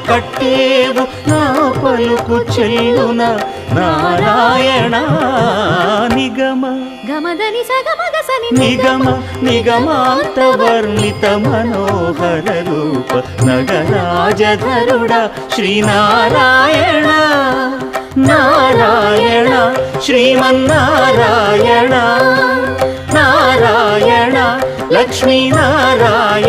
కట్టేవు నా పలుకు చెల్లున నారాయణ నిగమ గమదని సగమగసని నిగమ నిగమాంత వర్ణిత మనోహర రూప నగరాజధరుడ శ్రీనారాయణ నారాయణ శ్రీమన్నారాయణ నారాయణ లక్ష్మీనారాయణ